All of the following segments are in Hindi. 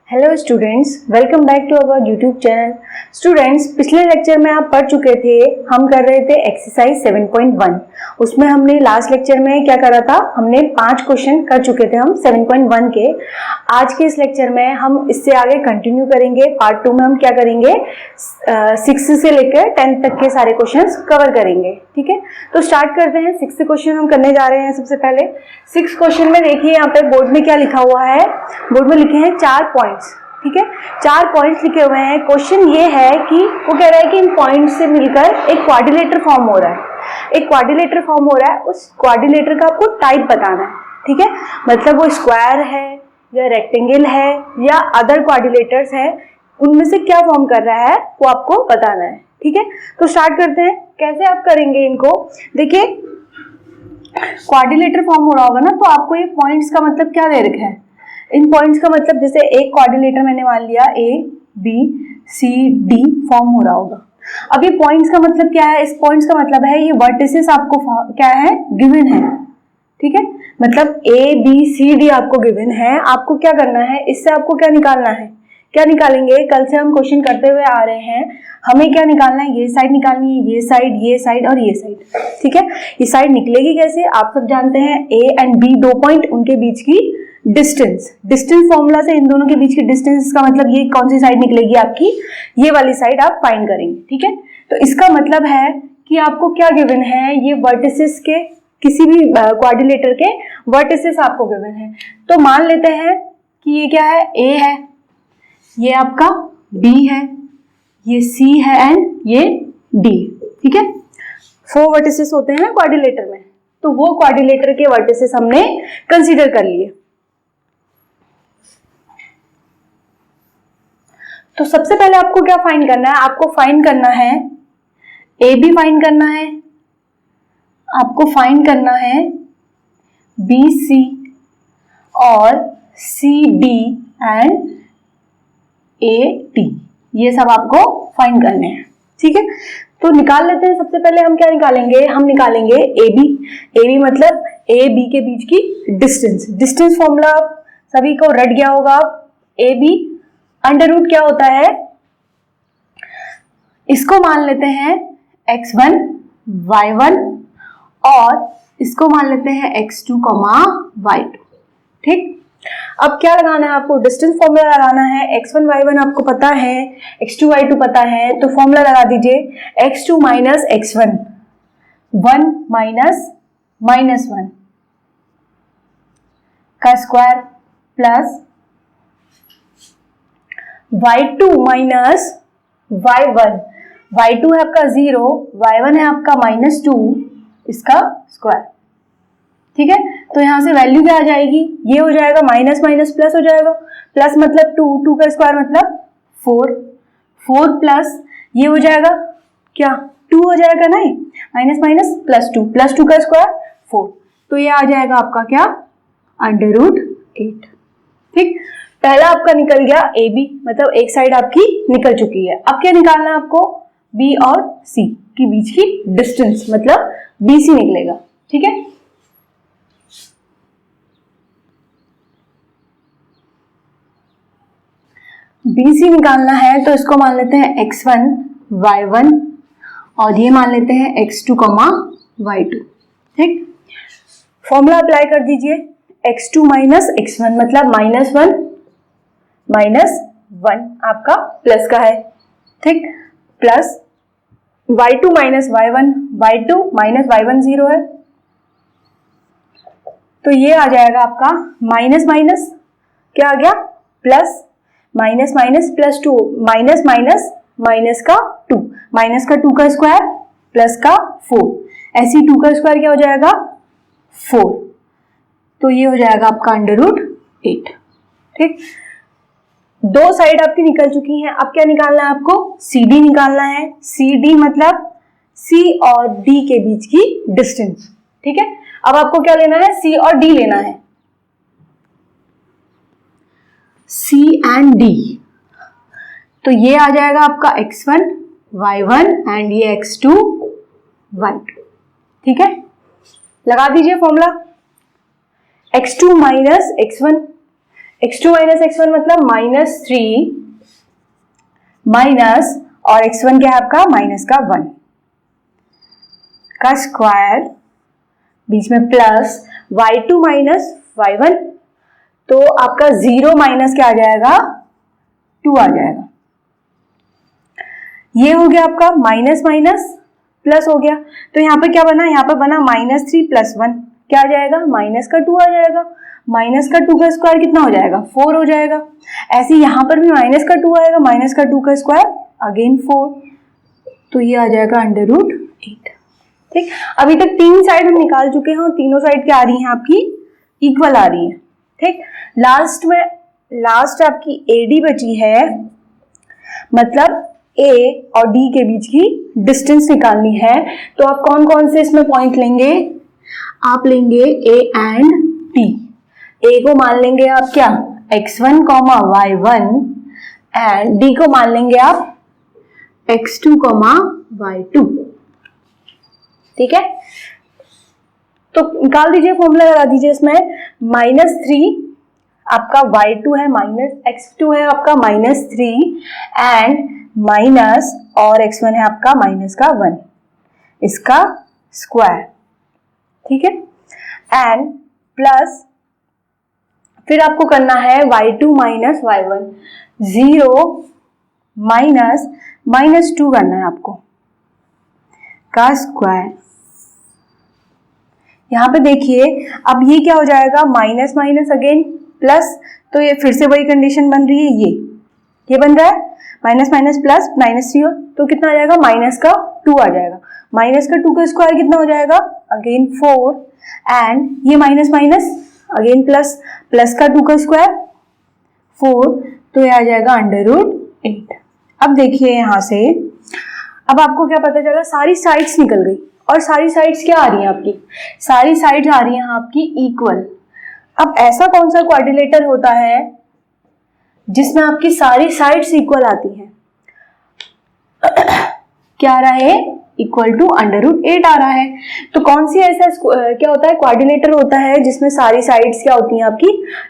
Hello students, welcome back to our YouTube channel. Students, पिछले लेक्चर में आप पढ़ चुके थे, हम कर रहे थे एक्सरसाइज 7.1। उसमें हमने लास्ट लेक्चर में क्या करा था, हमने 5 क्वेश्चन कर चुके थे हम 7.1 के। आज के इस लेक्चर में हम इससे आगे कंटिन्यू करेंगे। पार्ट 2 में हम क्या करेंगे, 6 से लेकर 10 तक के सारे क्वेश्चन कवर करेंगे। ठीक है, तो स्टार्ट करते हैं। 6 क्वेश्चन हम करने जा रहे हैं। सबसे पहले 6 क्वेश्चन में देखिए यहाँ पे बोर्ड में क्या लिखा हुआ है। बोर्ड में लिखे हैं 4 पॉइंट्स। ठीक है, 4 पॉइंट्स लिखे हुए हैं। क्वेश्चन ये है कि वो कह रहा है कि इन पॉइंट्स से मिलकर एक क्वाड्रिलेटर फॉर्म हो रहा है। एक क्वाड्रिलेटर फॉर्म हो रहा है, उस क्वाड्रिलेटर का आपको टाइप बताना है। ठीक है, मतलब वो स्क्वायर है या रेक्टेंगल है या अदर क्वाड्रिलेटर्स है, उनमें से क्या फॉर्म कर रहा है वो आपको बताना है। ठीक है, तो स्टार्ट करते हैं। कैसे आप करेंगे इनको, देखिए क्वाड्रिलेटर फॉर्म हो रहा होगा ना, तो आपको ये पॉइंट्स का मतलब क्या दे रखा है। इन पॉइंट्स का मतलब जैसे एक क्वाड्रिलेटर मैंने मान लिया A B C D form हो रहा होगा। अब ये पॉइंट्स का मतलब क्या है, इस पॉइंट्स का मतलब है ये वर्टिसेस आपको क्या है, गिवन है। ठीक है, मतलब A B C D आपको गिवन है। आपको क्या करना है, इससे आपको क्या निकालना है, क्या निकालेंगे। कल से हम क्वेश्चन करते हुए आ रहे हैं, हमें क्या निकालना है, ये साइड निकालनी है, ये साइड और ये साइड। ठीक है, ये साइड निकलेगी कैसे, आप सब जानते हैं। A एंड B 2 पॉइंट, उनके बीच की डिस्टेंस फॉर्मूला से इन दोनों के बीच की डिस्टेंस का मतलब ये कौन सी साइड निकलेगी आपकी, ये वाली साइड आप फाइंड करेंगे। ठीक है, तो इसका मतलब है कि आपको क्या गिवन है, ये वर्टिसेस के किसी भी क्वाड्रिलेटर के वर्टिसेस आपको गिवन है। तो मान लेते हैं कि ये क्या है, A है, ये आपका B है, ये C है एंड ये D। ठीक है, 4 वर्टिसेस होते हैं क्वाड्रिलेटर में, तो वो क्वाड्रिलेटर के वर्टिसेस हमने कंसीडर कर लिए। तो सबसे पहले आपको क्या फाइंड करना है, आपको फाइंड करना है AB फाइंड करना है, आपको फाइंड करना है BC और CD एंड AD, ये सब आपको फाइंड करने हैं। ठीक है, तो निकाल लेते हैं। सबसे पहले हम क्या निकालेंगे, हम निकालेंगे AB मतलब A B के बीच की डिस्टेंस फॉर्मूला सभी को रट गया होगा। AB अंडर रूट क्या होता है, इसको मान लेते हैं x1 y1 और इसको मान लेते हैं x2 y2। ठीक, अब क्या लगाना है आपको, डिस्टेंस फॉर्मूला लगाना है। x1 y1 आपको पता है, x2 y2 पता है, तो फॉर्मूला लगा दीजिए। x2 माइनस x1, 1 माइनस -1 का square plus y2 minus y1, y2 है आपका 0, y1 है आपका -2, इसका स्क्वायर। ठीक है, तो यहां से वैल्यू क्या आ जाएगी, ये हो जाएगा माइनस माइनस प्लस हो जाएगा। प्लस मतलब 2 का स्क्वायर मतलब 4 प्लस ये हो जाएगा क्या, 2 हो जाएगा, नहीं माइनस माइनस प्लस 2 का स्क्वायर 4, तो ये आ जाएगा आपका क्या, √8। ठीक, पहला आपका निकल गया AB, मतलब एक साइड आपकी निकल चुकी है। अब क्या निकालना है आपको, B और C के बीच की डिस्टेंस, मतलब BC निकलेगा। ठीक है, BC निकालना है तो इसको मान लेते हैं x1 y1 और ये मान लेते हैं x2 y2। ठीक, फॉर्मूला अप्लाई कर दीजिए। x2 माइनस x1 मतलब -1 आपका प्लस का है। ठीक, plus y2 minus y1, y2 minus y1 0 है, तो ये आ जाएगा आपका माइनस माइनस क्या आ गया, plus, minus minus plus 2, minus minus minus का 2, माइनस का 2 का स्क्वायर प्लस का 4, ऐसी 2 का स्क्वायर क्या हो जाएगा 4, तो ये हो जाएगा आपका √8। ठीक, 2 साइड आपकी निकल चुकी हैं। अब क्या निकालना है आपको, CD निकालना है। CD मतलब C और D के बीच की डिस्टेंस। ठीक है, अब आपको क्या लेना है, C और D लेना है, C एंड D, तो ये आ जाएगा आपका x1 y1 एंड ये x2 y2। ठीक है, लगा दीजिए formula. x2 minus x1, x2 minus x1 मतलब -3 माइनस, और x1 क्या है आपका, -1 का स्क्वायर, बीच में प्लस y2 माइनस y1, तो आपका 0 माइनस क्या आ जाएगा, 2 आ जाएगा। ये हो गया आपका माइनस माइनस प्लस हो गया, तो यहाँ पे क्या बना, यहाँ पे बना -3 + 1, क्या आ जाएगा, -2 आ जाएगा। -2 का स्क्वायर कितना हो जाएगा, 4 हो जाएगा। ऐसे यहाँ पर भी -2 आएगा, -2 का स्क्वायर अगेन 4, तो ये आ जाएगा √8। ठीक, अभी तक 3 साइड हम निकाल चुके हैं और तीनों साइड क्या आ रही हैं आपकी, इक्वल आ रही है। ठीक, लास्ट आपकी AD बची है, मतलब A और D के बीच की डिस्टेंस निकालनी है। तो आप कौन कौन से इसमें पॉइंट लेंगे, आप लेंगे A एंड T। A को मान लेंगे आप क्या, x1, y1, एंड D को मान लेंगे आप x2, y2। ठीक है, तो निकाल दीजिए, फॉर्मूला लगा दीजिए इसमें। -3 आपका y2 है, -x2 है आपका -3, एंड माइनस, और x1 है आपका -1, इसका स्क्वायर। ठीक है, एंड प्लस, फिर आपको करना है y2 माइनस y1, 0 माइनस -2 करना है आपको, का स्क्वायर। यहाँ पे देखिए, अब ये क्या हो जाएगा, माइनस माइनस अगेन प्लस, तो ये फिर से वही कंडीशन बन रही है, ये बन रहा है माइनस माइनस प्लस, -3, तो कितना आ जाएगा, -2 आ जाएगा। -2 का स्क्वायर कितना हो जाएगा, अगेन 4, एंड ये माइनस माइनस अगेन प्लस, +2 का स्क्वायर 4, तो ये आ जाएगा √8। अब देखिए यहाँ से, अब आपको क्या पता चला, सारी साइड्स निकल गई, और सारी साइड्स क्या आ रही हैं आपकी, सारी साइड्स आ रही हैं आपकी इक्वल। अब ऐसा कौन सा क्वाड्रिलेटर होता है जिसमें आपकी सारी साइड्स इक्वल आती हैं, क्या आ रहा है, इक्वल टू √8 आ रहा है। तो कौन सी ऐसा क्या होता है, क्वाड्रिलेटर होता है जिसमें सारी साइड्स क्या होती हैं आपकी,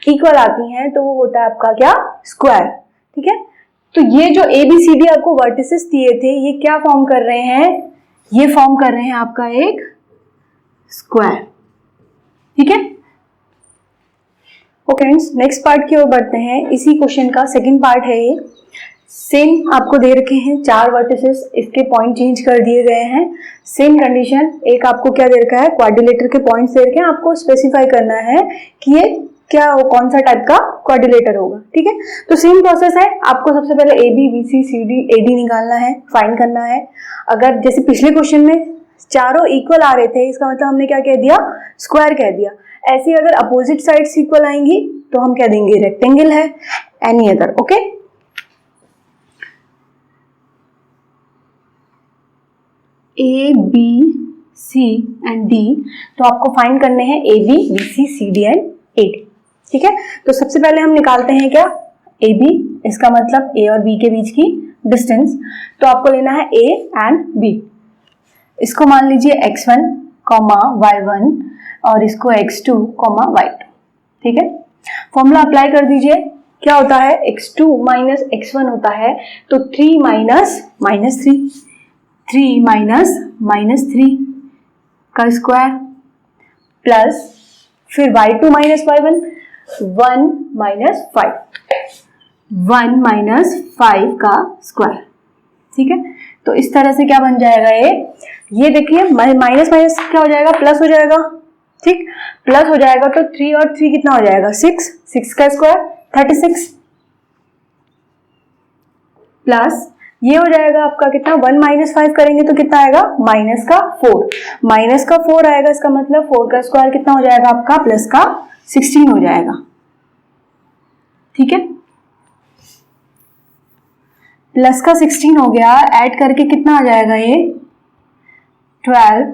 इक्वल आती हैं, तो वो होता है आपका क्या, स्क्वायर। ठीक है, तो ये जो ABCD आपको वर्टिसेस दिए थे, ये क्या फॉर्म कर रहे हैं, ये फॉर्म कर रहे हैं आपका एक स्क्वायर। ठीक है, ओके, नेक्स्ट पार्ट की ओर बढ़ते हैं। इसी क्वेश्चन का सेकंड पार्ट है ये। सेम आपको दे रखे हैं 4 वर्टिसेस, इसके पॉइंट चेंज कर दिए गए हैं। सेम कंडीशन, एक आपको क्या दे रखा है, क्वाड्रिलेटर के पॉइंट्स दे रखे हैं, आपको स्पेसिफाई करना है कि ये क्या हो, कौन सा टाइप का क्वाड्रिलेटर होगा। ठीक है, तो सेम प्रोसेस है, आपको सबसे पहले AB, BC, CD, AD निकालना है, फाइंड करना है। अगर जैसे पिछले क्वेश्चन में चारों इक्वल आ रहे थे, इसका मतलब हमने क्या कह दिया, स्क्वायर कह दिया। ऐसे अगर अपोजिट साइड्स इक्वल आएंगी तो हम कह देंगे रेक्टेंगल है, any other. Okay, A, B, C and D, तो आपको फाइंड करने हैं AB, BC, CD and AD। ठीक है, तो सबसे पहले हम निकालते हैं क्या, AB, इसका मतलब A और B के बीच की डिस्टेंस। तो आपको लेना है A एंड B, इसको मान लीजिए x1, y1, और इसको x2, y2। ठीक है, फॉर्मूला अप्लाई कर दीजिए, क्या होता है, x2 माइनस x1 होता है, तो 3 माइनस -3, 3 माइनस -3 का स्क्वायर, प्लस फिर y2 minus y1, 1 minus 5, 1 minus 5 का स्क्वायर। ठीक है, तो इस तरह से क्या बन जाएगा ये देखिए, माइनस माइनस क्या हो जाएगा, प्लस हो जाएगा। ठीक, प्लस हो जाएगा तो 3 और 3 कितना हो जाएगा, 6, 6 का स्क्वायर 36, प्लस ये हो जाएगा आपका कितना, 1 माइनस 5 करेंगे तो कितना आएगा, -4, -4 आएगा। इसका मतलब 4 का स्क्वायर कितना हो जाएगा आपका, प्लस का 16 हो जाएगा। ठीक है, प्लस का 16 हो गया, ऐड करके कितना आ जाएगा ये, 12,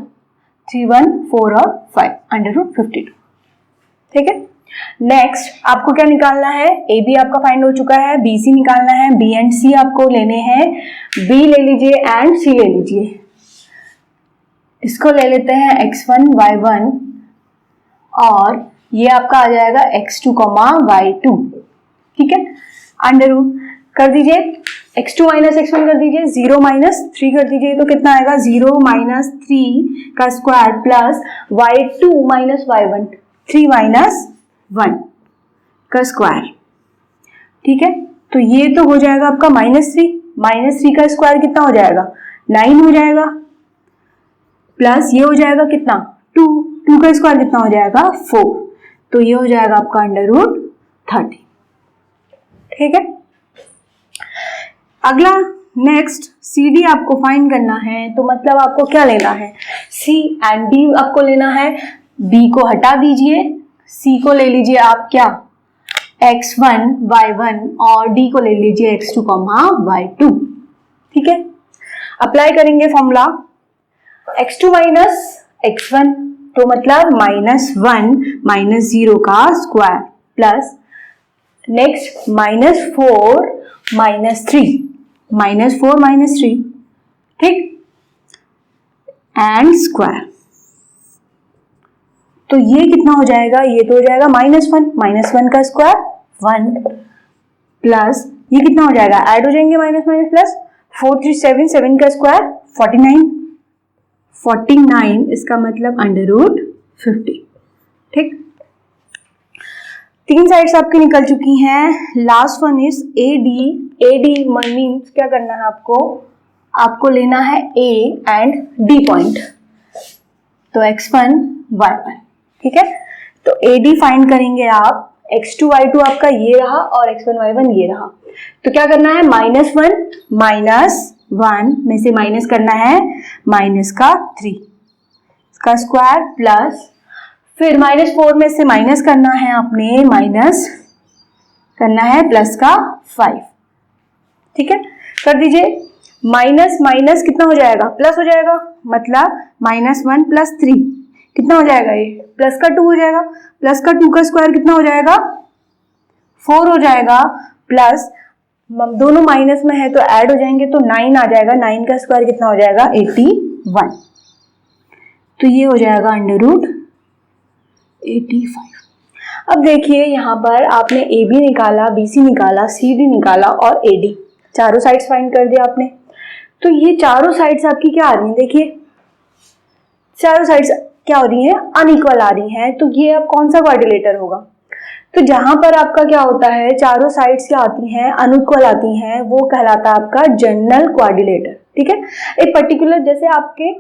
3, 1, 4 और 5, √52। ठीक है, नेक्स्ट आपको क्या निकालना है, AB आपका फाइंड हो चुका है, BC निकालना है, B एंड C आपको लेने हैं। B ले लीजिए एंड C ले लीजिए, इसको ले लेते हैं x1, y1, और ये आपका आ जाएगा x2, y2। ठीक है, अंडर रूट कर दीजिए, x2 माइनस x1 कर दीजिए, 0 माइनस 3 कर दीजिए, तो कितना आएगा 0 माइनस 3 का square plus y2 minus y1, 3 minus 1 का स्क्वायर। ठीक है, तो ये तो हो जाएगा आपका -3 का स्क्वायर कितना हो जाएगा 9 हो जाएगा, प्लस ये हो जाएगा कितना 2 का स्क्वायर कितना हो जाएगा 4, तो ये हो जाएगा आपका अंडर रूट 30। ठीक है, अगला नेक्स्ट CD आपको फाइंड करना है, तो मतलब आपको क्या लेना है, C एंड D आपको लेना है, B को हटा दीजिए, C को ले लीजिए आप क्या x1 y1 और D को ले लीजिए x2 y2। ठीक है, अप्लाई करेंगे फॉर्मूला, x2 माइनस x1 तो मतलब -1 -0 का स्क्वायर प्लस नेक्स्ट -4 -3, ठीक, एंड स्क्वायर, तो ये कितना हो जाएगा, ये तो हो जाएगा -1 का स्क्वायर 1 प्लस ये कितना हो जाएगा, ऐड हो जाएंगे माइनस माइनस प्लस 4 3 7, 7 का स्क्वायर 49, इसका मतलब अंडर रूट 50। ठीक, 3 साइड्स आपकी निकल चुकी हैं, last one is AD means क्या करना है आपको लेना है A एंड D पॉइंट, तो x1 y1। ठीक है, तो AD फाइंड करेंगे आप, x2 y2 आपका ये रहा और x1 y1 ये रहा, तो क्या करना है -1 में से माइनस करना है -3 का स्क्वायर प्लस फिर -4 में से माइनस करना है आपने माइनस करना है प्लस का 5। ठीक है, कर दीजिए, माइनस माइनस कितना हो जाएगा प्लस हो जाएगा, मतलब -1 + 3 कितना हो जाएगा, ये प्लस का 2 हो जाएगा, प्लस का 2 का स्क्वायर कितना हो जाएगा 4 हो जाएगा, प्लस दोनों माइनस में है तो ऐड हो जाएंगे तो 9 आ जाएगा, 9 का स्क्वायर कितना हो जाएगा 81, तो ये हो जाएगा अंडर रूट 85। अब देखिए यहाँ पर आपने AB निकाला, BC निकाला, CD निकाला और AD, चारों साइड्स फाइंड कर दिया आपने, तो ये चारों साइड्स आपकी क्या आ रही हैं, देखिए चारों साइड्स क्या हो रही हैं, अनइक्वल आ रही हैं, तो ये अब कौन सा क्वाड्रिलेटर होगा, तो जहां पर आपका क्या होता है चारों साइड्स क्या आती हैं अनइक्वल आती हैं, वो कहलाता है आपका जनरल क्वाड्रिलेटर। ठीक है, एक पर्टिकुलर जैसे आपके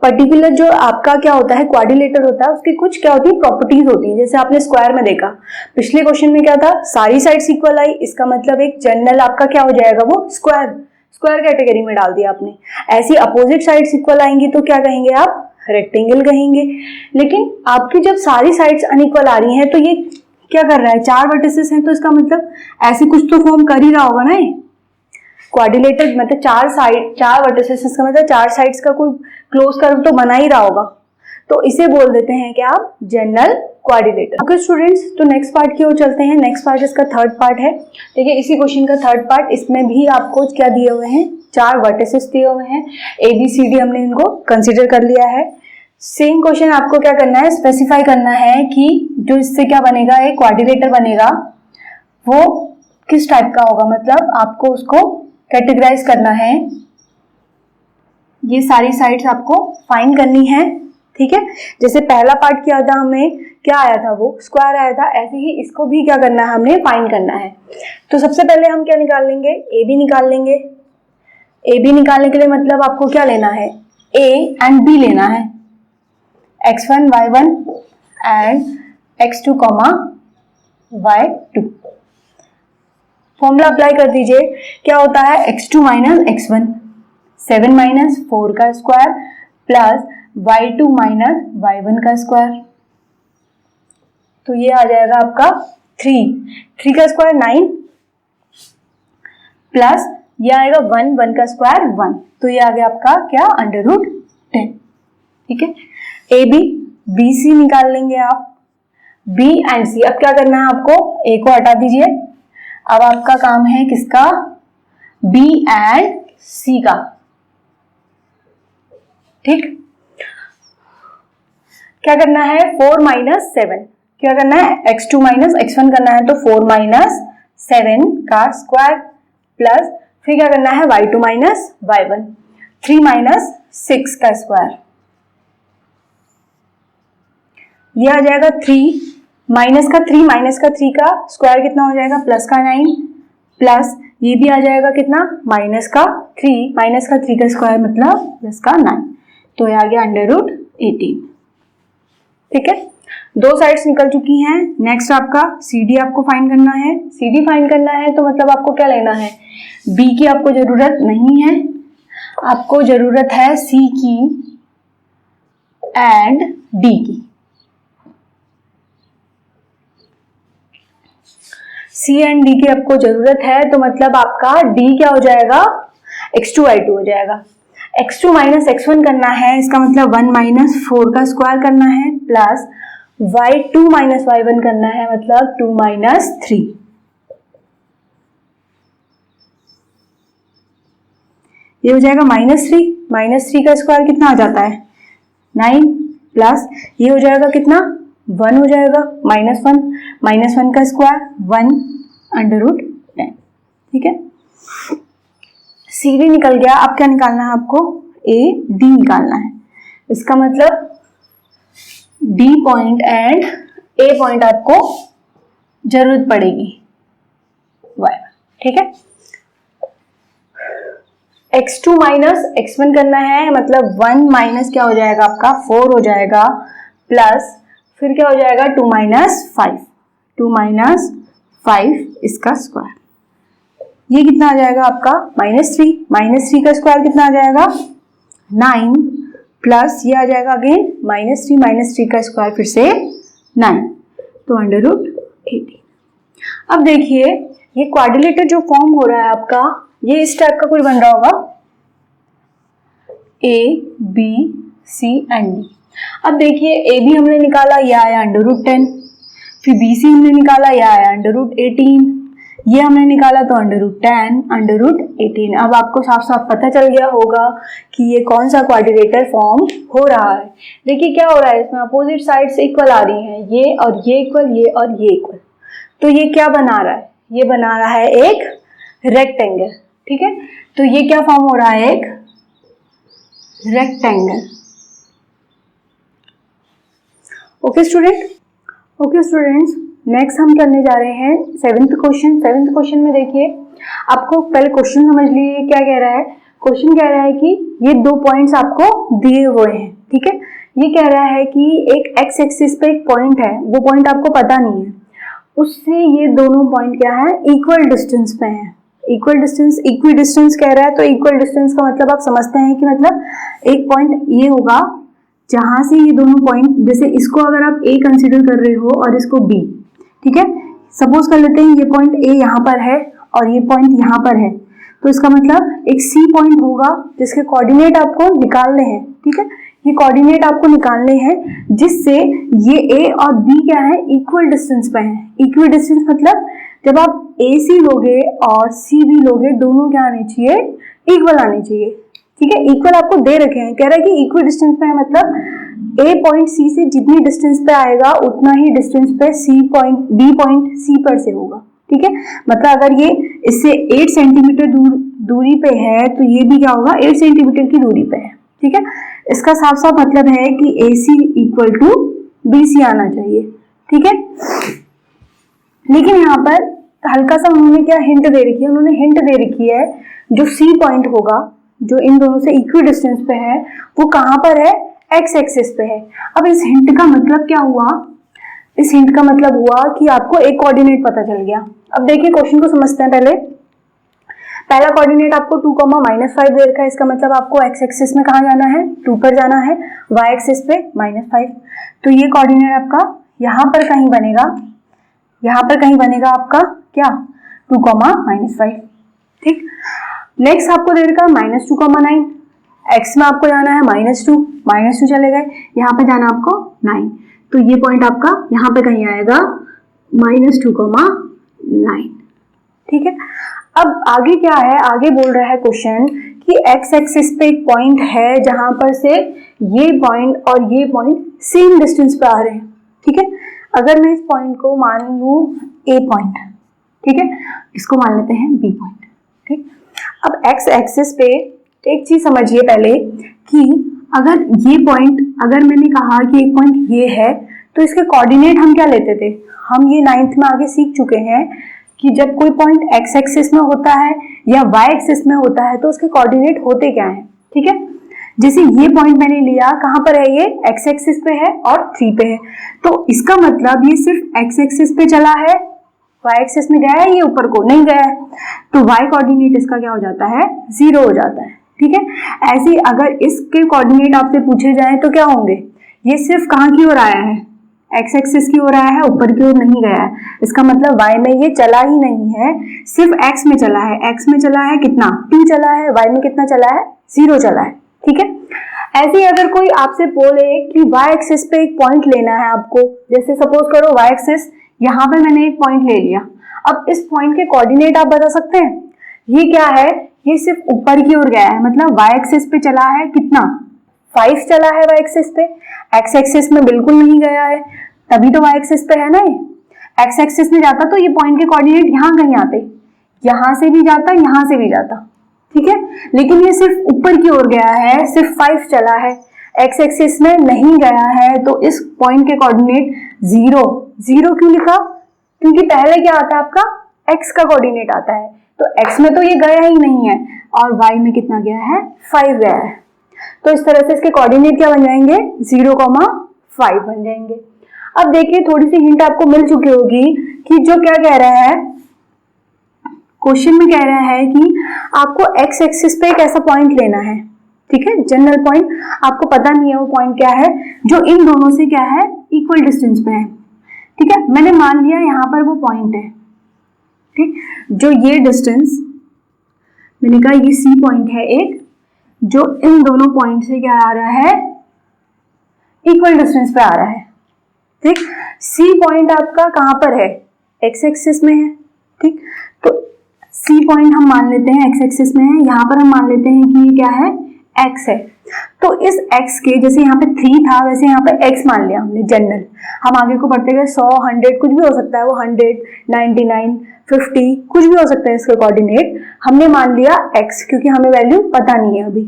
पर्टिकुलर जो आपका क्या होता है क्वाड्रिलेटर होता है, उसकी कुछ क्या होती है प्रॉपर्टीज होती है, जैसे आपने स्क्वायर में देखा, पिछले क्वेश्चन में क्या था सारी साइड्स इक्वल आई, इसका मतलब एक जनरल आपका क्या हो जाएगा वो स्क्वायर कैटेगरी में डाल दिया आपने, ऐसी अपोजिट साइड्स इक्वल आएंगी तो क्या कहेंगे आप रेक्टेंगल कहेंगे। लेकिन आपकी जब सारी साइड्स अनइक्वल आ रही हैं तो ये क्या कर रहा है, 4 वर्टिसेस हैं, तो इसका मतलब ऐसे कुछ तो फॉर्म कर ही रहा होगा ना, ये क्वाड्रिलेटर मतलब 4 वर्टिसेस, इसका मतलब 4 साइड्स का कोई क्लोज कर्व तो बना ही रहा होगा, तो इसे बोल देते हैं क्या आप जनरल क्वाड्रिलेटर। ओके स्टूडेंट्स, तो नेक्स्ट पार्ट की ओर चलते हैं, नेक्स्ट पार्ट इसका थर्ड पार्ट है। देखिए इसी क्वेश्चन का थर्ड पार्ट, इसमें भी आपको क्या दिए हुए हैं 4 वर्टिसेस दिए हुए हैं, ABCD हमने इनको कंसिडर कर लिया है। सेम क्वेश्चन आपको क्या करना है स्पेसिफाई करना है कि जो इससे क्या बनेगा एक क्वाड्रिलेटर बनेगा वो किस टाइप का होगा, मतलब आपको उसको कैटेगराइज करना है, ये सारी साइड्स आपको फाइंड करनी है। ठीक है, जैसे पहला पार्ट किया था हमें क्या आया था वो स्क्वायर आया था, ऐसे ही इसको भी क्या करना है हमने फाइंड करना है। तो सबसे पहले हम क्या निकाल लेंगे AB निकाल लेंगे, AB निकालने के लिए मतलब आपको क्या लेना है A एंड B लेना है, x1 y1 and x2 y2। Formula apply कर दीजिए, क्या होता है x2 माइनस x1 7 माइनस 4 का square plus y2 minus y1 का स्क्वायर, तो ये आ जाएगा आपका 3 का स्क्वायर 9 प्लस ये आएगा 1 का स्क्वायर 1, तो ये आ गया आपका क्या अंडर रूट 10। ठीक है, AB BC निकाल लेंगे आप, B एंड C। अब क्या करना है आपको A को हटा दीजिए, अब आपका काम है किसका B एंड C का। ठीक, क्या करना है 4 माइनस 7, क्या करना है, x2 माइनस x1 करना है, तो 4 माइनस 7 का स्क्वायर प्लस फिर क्या करना है y2 माइनस y1, 3 माइनस 6 का स्क्वायर, ये आ जाएगा 3 माइनस का 3 का स्क्वायर कितना हो जाएगा, प्लस का 9 प्लस ये भी आ जाएगा कितना, माइनस का 3 का स्क्वायर मतलब प्लस का 9, तो ये आ गया √18। ठीक है, दो साइड्स निकल चुकी हैं। नेक्स्ट आपका CD आपको फाइंड करना है। CD फाइंड करना है तो मतलब आपको क्या लेना है, B की आपको जरूरत नहीं है, आपको जरूरत है C की एंड D की। C एंड D की आपको जरूरत है, तो मतलब आपका D क्या हो जाएगा, x2 y2 हो जाएगा। x2 माइनस x1 करना है, इसका मतलब 1 माइनस 4 का स्क्वायर करना है प्लस y2 माइनस y1 करना है, मतलब 2 माइनस 3। ये हो जाएगा -3 का स्क्वायर कितना आ जाता है 9 प्लस ये हो जाएगा कितना 1 हो जाएगा -1 का स्क्वायर 1/10। ठीक है, CD निकल गया। अब क्या निकालना है आपको, AD निकालना है। इसका मतलब D point and A point आपको जरूरत पड़ेगी y1। ठीक है, x2 माइनस x1 करना है, मतलब 1 माइनस क्या हो जाएगा आपका 4 हो जाएगा प्लस फिर क्या हो जाएगा 2 माइनस 5 इसका स्क्वायर, ये कितना आ जाएगा आपका -3 का स्क्वायर कितना आ जाएगा 9 प्लस ये आ जाएगा अगेन -3 का स्क्वायर फिर से 9, तो √18। अब देखिए ये क्वाड्रिलेटर जो फॉर्म हो रहा है आपका, ये इस टाइप का कुछ बन रहा होगा A B C and D। अब देखिए A B हमने निकाला, यह आया √10, फिर B C हमने निकाला, यह आया √18, ये हमने निकाला तो √10 √18। अब आपको साफ साफ पता चल गया होगा कि ये कौन सा क्वाड्रिलेटर फॉर्म हो रहा है। देखिए क्या हो रहा है, इसमें अपोजिट साइड्स इक्वल आ रही हैं, ये और ये इक्वल, ये और ये इक्वल, तो ये क्या बना रहा है, ये बना रहा है एक रेक्टेंगल। ठीक है, तो ये क्या फॉर्म हो रहा है, एक रेक्टेंगल। ओके स्टूडेंट्स, नेक्स्ट हम करने जा रहे हैं 7th क्वेश्चन में देखिए, आपको पहले क्वेश्चन समझ लीजिए क्या कह रहा है। क्वेश्चन कह रहा है कि ये 2 पॉइंट्स आपको दिए हुए हैं। ठीक है, ये कह रहा है कि एक x एक्सिस पे एक पॉइंट है, वो पॉइंट आपको पता नहीं है, उससे ये दोनों पॉइंट क्या है, इक्वल डिस्टेंस पे है। इक्वी डिस्टेंस कह रहा है, तो इक्वल डिस्टेंस का मतलब आप समझते हैं कि मतलब एक पॉइंट ये होगा जहां से ये दोनों पॉइंट, जैसे इसको अगर आप A कंसीडर कर रहे हो और इसको B, ठीक है, सपोज कर लेते हैं ये पॉइंट A यहाँ पर है और ये पॉइंट यहाँ पर है, तो इसका मतलब एक C पॉइंट होगा जिसके कोऑर्डिनेट आपको निकालने हैं। ठीक है, ये कोऑर्डिनेट आपको निकालने हैं जिससे ये A और B क्या है, इक्वल डिस्टेंस पे है। इक्वल डिस्टेंस मतलब जब आप AC लोगे और CB लोगे, दोनों क्या आने चाहिए, इक्वल आने चाहिए। ठीक है, इक्वल आपको दे रखे हैं, कह रहा है कि इक्वल डिस्टेंस पे है, मतलब A पॉइंट C से जितनी डिस्टेंस पे आएगा उतना ही डिस्टेंस पे B पॉइंट C पर से होगा। ठीक है, मतलब अगर ये इससे 8 सेंटीमीटर दूरी पे है तो ये भी क्या होगा, 8 सेंटीमीटर की दूरी पे है। ठीक है, इसका साफ साफ मतलब है कि AC इक्वल टू BC आना चाहिए। ठीक है, लेकिन यहाँ पर हल्का सा उन्होंने क्या हिंट दे रखी है, उन्होंने हिंट दे रखी है जो C पॉइंट होगा जो इन दोनों से इक्वल डिस्टेंस पे है वो कहां पर है, x एक्सिस पे है। अब इस हिंट का मतलब क्या हुआ, इस हिंट का मतलब हुआ कि आपको एक कोऑर्डिनेट पता चल गया। अब देखिए क्वेश्चन को समझते हैं। पहला कोऑर्डिनेट आपको 2, -5 दे रखा है, इसका मतलब आपको x एक्सिस में कहां जाना है, 2 पर जाना है, y एक्सिस पे -5, तो ये कोऑर्डिनेट आपका यहां पर कहीं बनेगा आपका क्या, 2, -5। ठीक, नेक्स्ट आपको दे रखा है -2, 9, x में आपको जाना है -2 चले गए, यहाँ पे जाना आपको 9, तो ये पॉइंट आपका यहाँ पे कहीं आएगा -2, 9। ठीक है, अब आगे क्या है, आगे बोल रहा है क्वेश्चन कि x एक्सिस पे एक पॉइंट है जहां पर से ये पॉइंट और ये पॉइंट सेम डिस्टेंस पे आ रहे हैं। ठीक है, अगर मैं इस पॉइंट को मान लूं ए पॉइंट, ठीक है, इसको मान लेते हैं बी पॉइंट, ठीक। अब एक्स एक्सिस पे एक चीज समझिए पहले कि अगर ये पॉइंट, अगर मैंने कहा कि एक पॉइंट ये है तो इसके कोऑर्डिनेट हम क्या लेते थे, हम ये 9th में आगे सीख चुके हैं कि जब कोई पॉइंट एक्स एक्सिस में होता है या वाई एक्सिस में होता है तो उसके कोऑर्डिनेट होते क्या हैं, ठीक है। जैसे ये पॉइंट मैंने लिया, कहां पर है, ये एक्स एक्सिस पे है और 3 पे है, तो इसका मतलब ये सिर्फ एक्स एक्सिस पे चला है, वाई एक्सिस में गया है ये ऊपर को नहीं गया है, तो वाई कोऑर्डिनेट इसका क्या हो जाता है, 0 हो जाता है, ठीक है। ऐसे ही अगर इसके कोऑर्डिनेट आपसे पूछे जाए तो क्या होंगे, ये सिर्फ कहां की ओर आया है, एक्स एक्सिस की ओर आया है, ऊपर की ओर नहीं गया है, इसका मतलब वाई में ये चला ही नहीं है, सिर्फ एक्स में चला है, एक्स में चला है कितना 2 चला है, वाई में कितना चला है 0 चला है, ठीक है। ऐसे ही अगर कोई आपसे बोले कि वाई एक्सिस पे एक पॉइंट लेना है आपको, जैसे सपोज करो वाई एक्सिस यहाँ पे मैंने एक पॉइंट ले लिया, अब इस पॉइंट के कोऑर्डिनेट आप बता सकते हैं, ये क्या है, ये सिर्फ ऊपर की ओर गया है, मतलब वाई एक्सिस पे चला है कितना 5 चला है वाई एक्सिस पे, एक्स एक्सिस में बिल्कुल नहीं गया है, तभी तो वाई एक्सिस पे है ना, ये एक्स एक्सिस में जाता तो ये पॉइंट के कोऑर्डिनेट यहाँ कहीं आते, यहां से भी जाता यहां से भी जाता, ठीक है, लेकिन ये सिर्फ ऊपर की ओर गया है, सिर्फ 5 चला है, एक्स एक्सिस में नहीं गया है, तो इस पॉइंट के कोऑर्डिनेट 0 क्यों लिखा, क्योंकि पहले क्या आता है आपका एक्स का कोऑर्डिनेट आता है, तो एक्स में तो ये गया ही नहीं है और वाई में कितना गया है 5 गया है, तो इस तरह से इसके कोऑर्डिनेट क्या बन जाएंगे 0,5 बन जाएंगे। अब देखिए थोड़ी सी हिंट आपको मिल चुकी होगी कि जो क्या कह रहा है, क्वेश्चन में कह रहा है कि आपको एक्स एक्सिस पे एक ऐसा पॉइंट लेना है, ठीक है, जनरल पॉइंट, आपको पता नहीं है वो पॉइंट क्या है, जो इन दोनों से क्या है इक्वल डिस्टेंस पे है, ठीक है। मैंने मान लिया यहां पर वो पॉइंट है, ठीक, जो ये डिस्टेंस मैंने कहा ये सी पॉइंट है एक, जो इन दोनों पॉइंट से क्या आ रहा है इक्वल डिस्टेंस पे आ रहा है, ठीक। सी पॉइंट आपका कहां पर है, एक्स एक्सिस में है, ठीक, तो सी पॉइंट हम मान लेते हैं एक्स एक्सिस में है, यहां पर हम मान लेते हैं कि ये क्या है एक्स है, तो इस x के जैसे यहाँ पे 3 था वैसे यहाँ पे x मान लिया हमने जनरल, हम आगे को बढ़ते गए 100 100 कुछ भी हो सकता है, वो 100 99 50 कुछ भी हो सकता है इसके कोऑर्डिनेट, हमने मान लिया x क्योंकि हमें वैल्यू पता नहीं है अभी,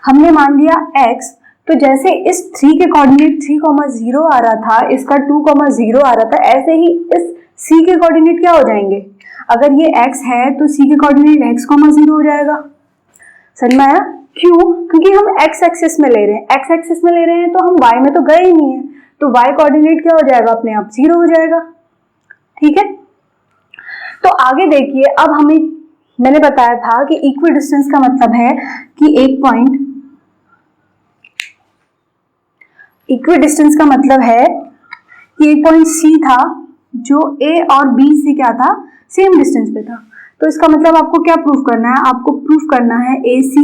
हमने मान लिया x, तो जैसे इस 3 के कोऑर्डिनेट 3,0 आ रहा था, इसका 2,0 आ रहा था, ऐसे ही इस c के कोऑर्डिनेट क्या हो जाएंगे, अगर ये x है तो c के कोऑर्डिनेट x,0 हो जाएगा, समझ में आया, क्यों, क्योंकि हम x एक्सिस में ले रहे हैं, x एक्सिस में ले रहे हैं तो हम y में तो गए ही नहीं है, तो y कोऑर्डिनेट क्या हो जाएगा अपने आप 0 हो जाएगा, ठीक है। तो आगे देखिए, अब हमें मैंने बताया था कि इक्वल डिस्टेंस का मतलब है कि एक पॉइंट, इक्वल डिस्टेंस का मतलब है कि एक पॉइंट C था जो A और B से क्या था सेम डिस्टेंस पे था, तो इसका मतलब आपको क्या प्रूफ करना है, आपको प्रूफ करना है AC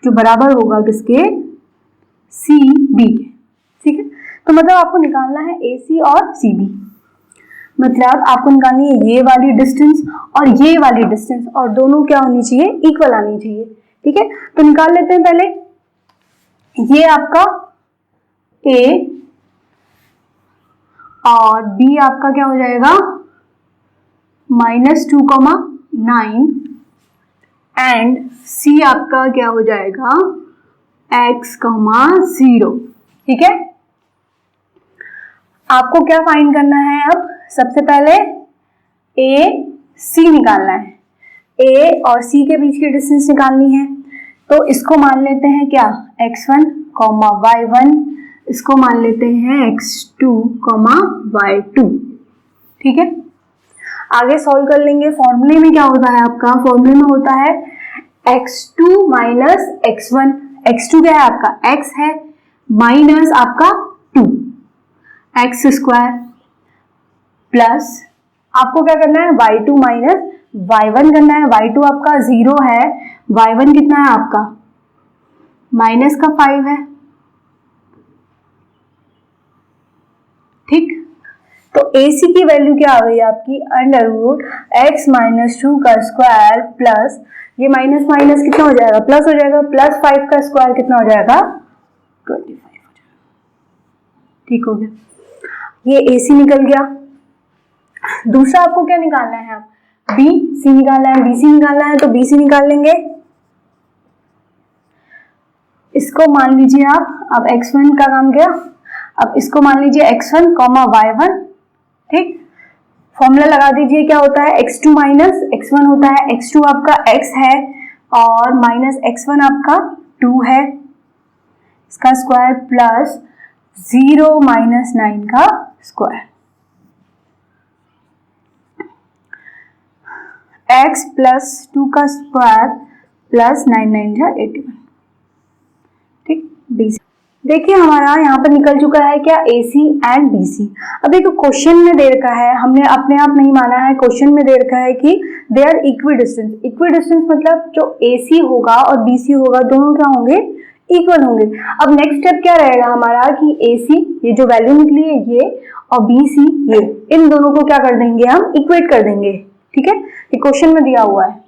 जो बराबर होगा किसके CB के, ठीक है, तो मतलब आपको निकालना है AC और CB, मतलब आपको निकालनी है ये वाली डिस्टेंस और ये वाली डिस्टेंस, और दोनों क्या होनी चाहिए इक्वल आनी चाहिए, ठीक है। तो निकाल लेते हैं पहले, ये आपका A और B आपका क्या हो जाएगा -2,9 एंड C आपका क्या हो जाएगा x,0, ठीक है। आपको क्या फाइंड करना है, अब सबसे पहले AC निकालना है, A और C के बीच की डिस्टेंस निकालनी है, तो इसको मान लेते हैं क्या x1, y1, इसको मान लेते हैं x2, y2, ठीक है। आगे सॉल्व कर लेंगे, फॉर्मूले में क्या होता है आपका, फॉर्मूले में होता है x2 माइनस x1, x2 क्या है आपका x है, माइनस आपका 2 x स्क्वायर, प्लस आपको क्या करना है y2 माइनस y1 करना है, y2 आपका 0 है, y1 कितना है आपका माइनस का 5 है, ठीक। तो AC की वैल्यू क्या आ गई आपकी √x - 2 का स्क्वायर प्लस ये माइनस माइनस कितना हो जाएगा प्लस हो जाएगा, प्लस 5 का स्क्वायर कितना हो जाएगा 25 हो जाएगा, ठीक हो गया। ये AC निकल गया। दूसरा आपको क्या निकालना है, आप BC निकालना है, BC निकालना है तो BC निकाल लेंगे। इसको मान लीजिए आप, अब x1 का काम गया, अब इसको मान लीजिए x1, y1, ठीक। फॉर्मूला लगा दीजिए, क्या होता है, x2 माइनस x1 होता है, x2 आपका x है और माइनस x1 आपका 2 है, इसका स्क्वायर प्लस 0 माइनस 9 का स्क्वायर, x प्लस 2 का स्क्वायर प्लस 9 9 जा 81, ठीक। BC देखिए हमारा यहाँ पर निकल चुका है क्या, AC एंड BC। अब देखो क्वेश्चन में दे रखा है, हमने अपने आप नहीं माना है, क्वेश्चन में दे रखा है कि they are equidistance. Equidistance मतलब जो AC होगा और BC होगा दोनों क्या होंगे, इक्वल होंगे। अब नेक्स्ट स्टेप क्या रहेगा हमारा कि AC ये जो वैल्यू निकली है ये और BC ये, इन दोनों को क्या कर देंगे हम, इक्वेट कर देंगे, ठीक है। ये क्वेश्चन में दिया हुआ है।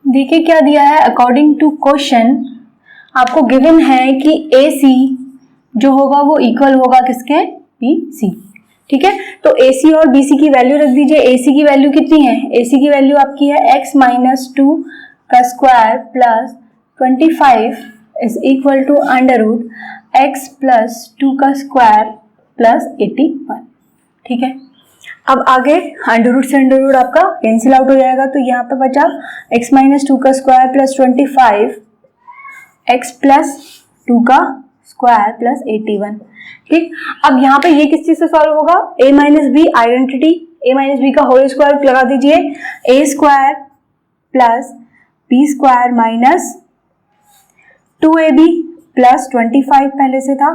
देखिए क्या दिया है, अकॉर्डिंग टू क्वेश्चन आपको गिवन है कि AC जो होगा वो इक्वल होगा किसके, BC, ठीक है। तो AC और BC की वैल्यू रख दीजिए। AC की वैल्यू कितनी है, AC की वैल्यू आपकी है x माइनस 2 का square plus 25 is equal to under root x plus 2 का स्क्वायर प्लस 81, ठीक है। अब आगे अंडर रूट से अंडर रूट आपका कैंसिल आउट हो जाएगा, तो यहाँ पे बचा x माइनस 2 का स्क्वायर प्लस 25 x प्लस 2 का स्क्वायर प्लस 81, ठीक। अब यहाँ पे ये किस चीज से सॉल्व होगा, a minus b identity, a minus b का होल स्क्वायर लगा दीजिए, a square plus b square minus 2ab plus 25 पहले से था,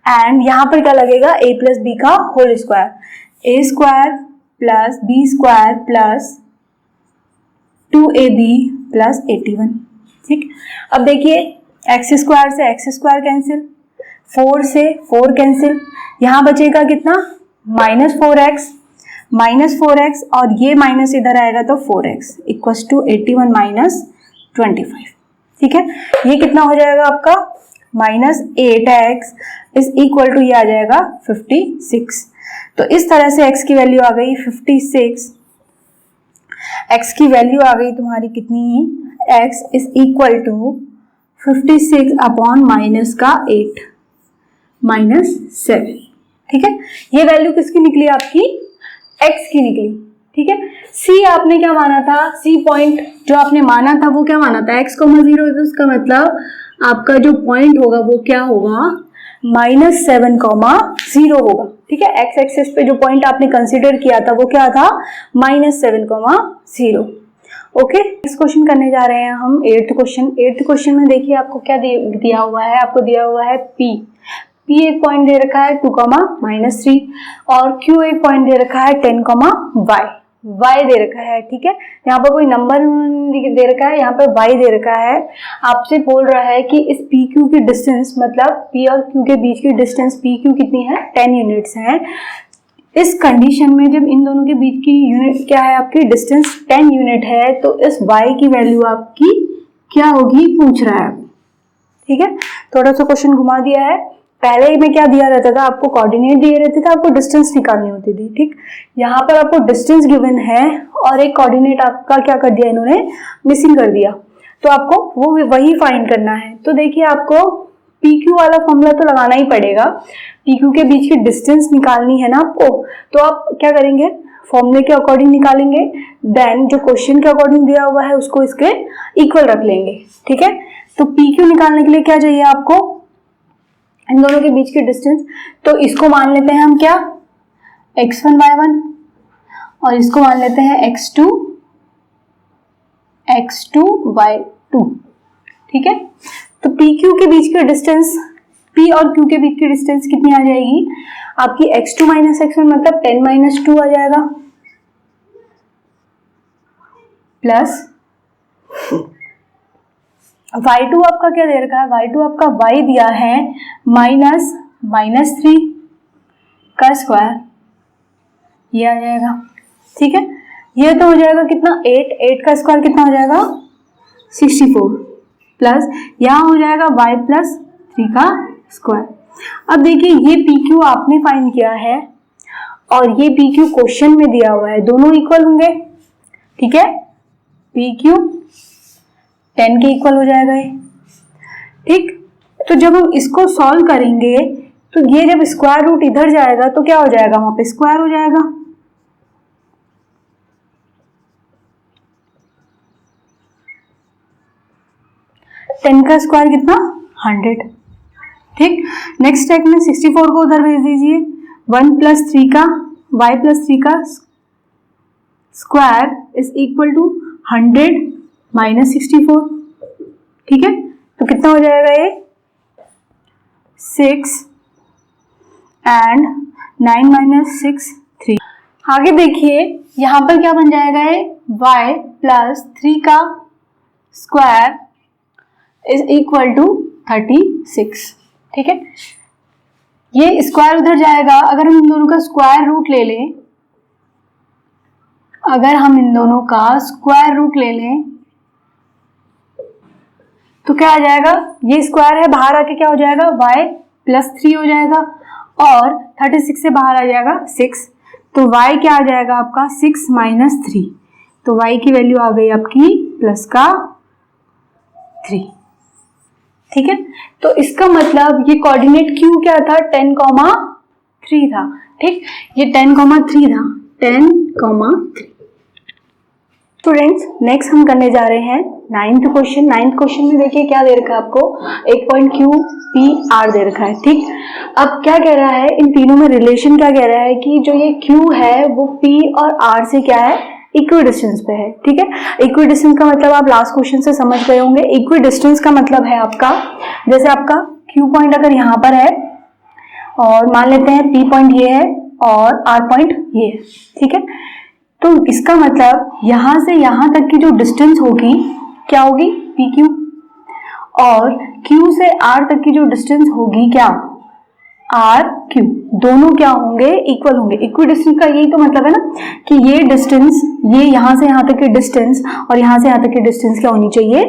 एंड यहाँ पर क्या लगेगा, a प्लस बी का whole square, a square plus b square plus 2ab plus 81, ठीक। अब देखिए x स्क्वायर से x स्क्वायर कैंसिल, 4 से 4 कैंसिल, यहाँ बचेगा कितना, माइनस 4x और ये माइनस इधर आएगा तो 4x इक्वल्स टू 81 माइनस 25, ठीक है। ये कितना हो जाएगा आपका, minus 8x is equal to ये आ जाएगा 56। तो इस तरह से x की वैल्यू आ गई 56, x की वैल्यू आ गई तुम्हारी कितनी, x is equal to 56 upon minus का 8 माइनस 7, ठीक है। ये वैल्यू किसकी निकली आपकी, x की निकली, ठीक है। C आपने क्या माना था, C पॉइंट जो आपने माना था वो क्या माना था, x, 0, तो उसका मतलब आपका जो पॉइंट होगा वो क्या होगा, -7, 0 होगा, ठीक है। x एक्सिस पे जो पॉइंट आपने कंसीडर किया था वो क्या था, -7, 0, ओके। नेक्स्ट क्वेश्चन करने जा रहे हैं हम 8th क्वेश्चन। 8th क्वेश्चन में देखिए आपको क्या दिया हुआ है, आपको दिया हुआ है P एक पॉइंट दे रखा है 2, -3 और Q एक पॉइंट दे रखा है 10, y दे रखा है, ठीक है। यहाँ पर कोई नंबर दे रखा है, यहाँ पर y दे रखा है, आपसे बोल रहा है कि इस PQ की डिस्टेंस, मतलब P और Q के बीच की डिस्टेंस PQ कितनी है, 10 यूनिट्स है। इस कंडीशन में जब इन दोनों के बीच की यूनिट क्या है, आपकी डिस्टेंस 10 यूनिट है, तो इस y की वैल्यू आपकी क्या होगी पूछ रहा है, ठीक है। थोड़ा सा क्वेश्चन घुमा दिया है, पहले में क्या दिया रहता था, आपको कोऑर्डिनेट दिए रहते थे, आपको डिस्टेंस निकालनी होती थी, ठीक। यहाँ पर आपको डिस्टेंस गिवन है और एक कोऑर्डिनेट आपका क्या कर दिया इन्होंने, मिसिंग कर दिया, तो आपको वो वही फाइंड करना है। तो देखिए आपको PQ वाला फॉर्मूला तो लगाना ही पड़ेगा, PQ के बीच की डिस्टेंस निकालनी है ना आपको, तो आप क्या करेंगे, फॉर्मूले के अकॉर्डिंग निकालेंगे, देन जो क्वेश्चन के अकॉर्डिंग दिया हुआ है उसको इसके इक्वल रख लेंगे, ठीक है। तो PQ निकालने के लिए क्या चाहिए आपको, इन दोनों के बीच की डिस्टेंस, तो इसको मान लेते हैं हम क्या, x1 y1 और इसको मान लेते हैं x2 y2, ठीक है। तो PQ के बीच की डिस्टेंस, P और Q के बीच की डिस्टेंस कितनी आ जाएगी आपकी, x2 माइनस x1 मतलब 10 - 2 आ जाएगा, प्लस y2 आपका क्या दे रखा है, y2 आपका y दिया है -3 का स्क्वायर, ये आ जाएगा, ठीक है। ये तो हो जाएगा कितना 8, 8 का स्क्वायर कितना हो जाएगा 64 प्लस यहाँ हो जाएगा y प्लस 3 का स्क्वायर। अब देखिए ये पी क्यू आपने फाइंड किया है और ये पी क्यू क्वेश्चन में दिया हुआ है, दोनों इक्वल होंगे, ठीक है, पी क्यू 10 के इक्वल हो जाएगा ये, ठीक। तो जब हम इसको सॉल्व करेंगे तो ये जब स्क्वायर रूट इधर जाएगा तो क्या हो जाएगा, वहां पे स्क्वायर हो जाएगा। टेन का स्क्वायर कितना 100, ठीक। नेक्स्ट स्टेप में 64 को उधर भेज दीजिए, 1 प्लस 3 का y प्लस 3 का square is equal to 100 minus 64, ठीक है। तो कितना हो जाएगा ये 6 एंड 9 माइनस 6 3। आगे देखिए यहां पर क्या बन जाएगा, ये y प्लस 3 का स्क्वायर इज इक्वल टू 36, ठीक है। ये स्क्वायर उधर जाएगा, अगर हम इन दोनों का स्क्वायर रूट ले लें, अगर हम इन दोनों का स्क्वायर रूट ले लें तो क्या आ जाएगा, ये स्क्वायर है बाहर आके क्या हो जाएगा y प्लस 3 हो जाएगा और 36 से बाहर आ जाएगा 6, तो y क्या आ जाएगा आपका 6 माइनस 3, तो y की वैल्यू आ गई आपकी प्लस का 3, ठीक है। तो इसका मतलब ये कोऑर्डिनेट q क्या था 10,3 था, ठीक, ये 10,3 था, 10,3। स्टूडेंट्स नेक्स्ट हम करने जा रहे हैं 9th क्वेश्चन। 9th क्वेश्चन में देखिए क्या दे रखा है आपको, एक पॉइंट क्यू पी आर दे रखा है, ठीक। अब क्या कह रहा है, इन तीनों में रिलेशन क्या कह रहा है कि जो ये क्यू है वो पी और आर से क्या है इक्वी डिस्टेंस पे है, ठीक है। इक्वी डिस्टेंस का मतलब आप लास्ट क्वेश्चन से समझ गए होंगे। इक्वी डिस्टेंस का मतलब है आपका, जैसे आपका क्यू पॉइंट अगर यहाँ पर है और मान लेते हैं पी पॉइंट ये है और आर पॉइंट ये है, ठीक है। तो इसका मतलब यहां से यहां तक की जो डिस्टेंस होगी क्या होगी पी क्यू, और क्यू से आर तक की जो डिस्टेंस होगी क्या आर क्यू, दोनों क्या होंगे इक्वल होंगे। इक्वी डिस्टेंस का यही तो मतलब है ना कि ये डिस्टेंस, ये यहां से यहां तक की डिस्टेंस और यहां से यहां तक की डिस्टेंस क्या होनी चाहिए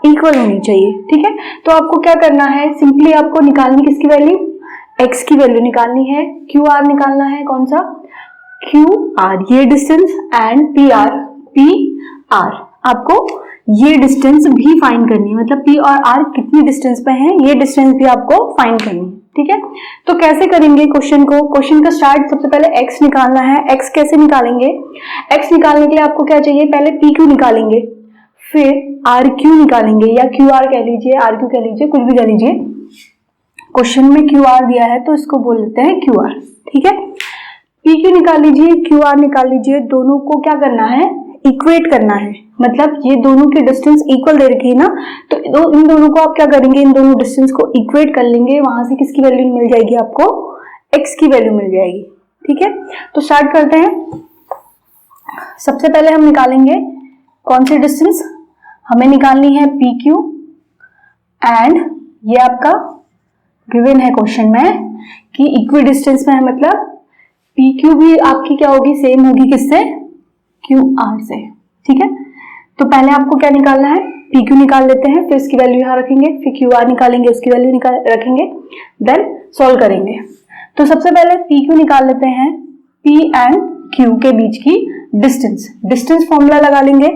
इक्वल होनी चाहिए, ठीक है। तो आपको क्या करना है, सिंपली आपको निकालनी किसकी वैल्यू, एक्स की वैल्यू निकालनी है, क्यू आर निकालना है, कौन सा क्यू आर ये डिस्टेंस एंड पी आर आपको ये डिस्टेंस भी फाइंड करनी है, मतलब पी और आर कितनी डिस्टेंस पे हैं ये डिस्टेंस भी आपको फाइंड करनी है, ठीक है। तो कैसे करेंगे क्वेश्चन को, क्वेश्चन का स्टार्ट सबसे पहले एक्स निकालना है। एक्स कैसे निकालेंगे, एक्स निकालने के लिए आपको क्या चाहिए, पहले पी क्यू निकालेंगे, फिर आर क्यू निकालेंगे या क्यू आर कह लीजिए, आर क्यू कह लीजिए, कुछ भी कह लीजिए। क्वेश्चन में क्यू आर दिया है तो इसको बोल लेते हैं क्यू आर, ठीक है। पी क्यू निकाल लीजिए, क्यू आर निकाल लीजिए, दोनों को क्या करना है इक्वेट करना है, मतलब ये दोनों की डिस्टेंस इक्वल दे रखी है ना, तो इन दोनों को आप क्या करेंगे, इन दोनों डिस्टेंस को इक्वेट कर लेंगे, वहां से किसकी वैल्यू मिल जाएगी आपको एक्स की वैल्यू मिल जाएगी, ठीक है। तो स्टार्ट करते हैं। सबसे पहले हम निकालेंगे कौन सी डिस्टेंस, हमें निकालनी है पी क्यू एंड ये आपका गिवन है क्वेश्चन में कि इक्वी डिस्टेंस में है, मतलब पी क्यू भी आपकी क्या होगी सेम होगी किससे क्यू आर से, ठीक है। तो पहले आपको क्या निकालना है पी क्यू निकाल लेते हैं, फिर इसकी वैल्यू यहाँ रखेंगे, फिर क्यू आर निकालेंगे उसकी वैल्यू रखेंगे, देन सॉल्व करेंगे। तो सबसे पहले पी क्यू निकाल लेते हैं, पी एंड क्यू के बीच की डिस्टेंस फॉर्मूला लगा लेंगे।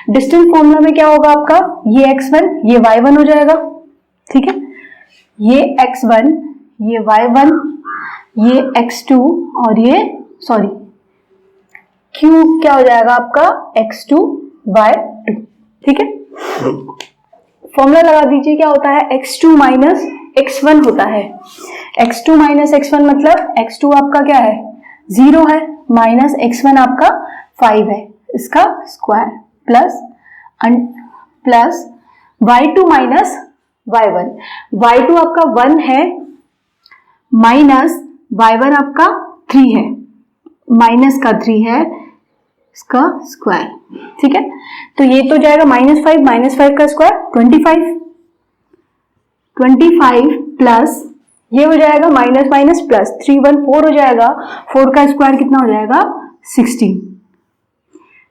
डिस्टेंस फॉर्मूला में क्या होगा आपका, ये x1 ये y1 हो जाएगा, ठीक है, ये x1 ये y1 ये x2 और ये q क्या हो जाएगा आपका x2 y2, ठीक है। फॉर्मूला लगा दीजिए, क्या होता है x2 माइनस x1 होता है, x2 माइनस x1 मतलब x2 आपका क्या है 0 है, माइनस x1 आपका 5 है, इसका square plus y2 minus y1, y2 आपका 1 है माइनस y1 आपका 3 है, माइनस का 3 है इसका स्क्वायर, ठीक है। तो ये तो जाएगा -5 का स्क्वायर 25 प्लस ये हो जाएगा माइनस प्लस 3 1 4 हो जाएगा, 4 का स्क्वायर कितना हो जाएगा 16,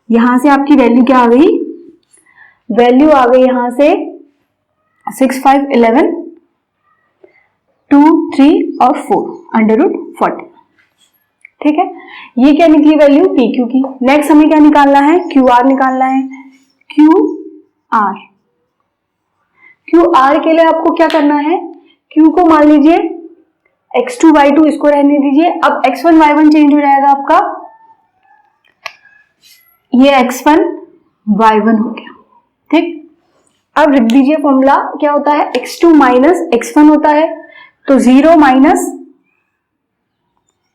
यहां से आपकी वैल्यू क्या आ गई, वैल्यू आ गई यहां से 6, 5, 11, 2, 3 और 4 √40। ठीक है, ये क्या निकली वैल्यू, पी क्यू की। नेक्स्ट हमें क्या निकालना है, क्यू आर निकालना है। क्यू आर के लिए आपको क्या करना है, क्यू को मान लीजिए x2 y2, इसको रहने दीजिए। अब x1 y1 चेंज हो जाएगा आपका, ये x1 y1 हो गया। ठीक, अब लिख दीजिए फॉर्मूला क्या होता है, x2 माइनस x1 होता है, तो 0 माइनस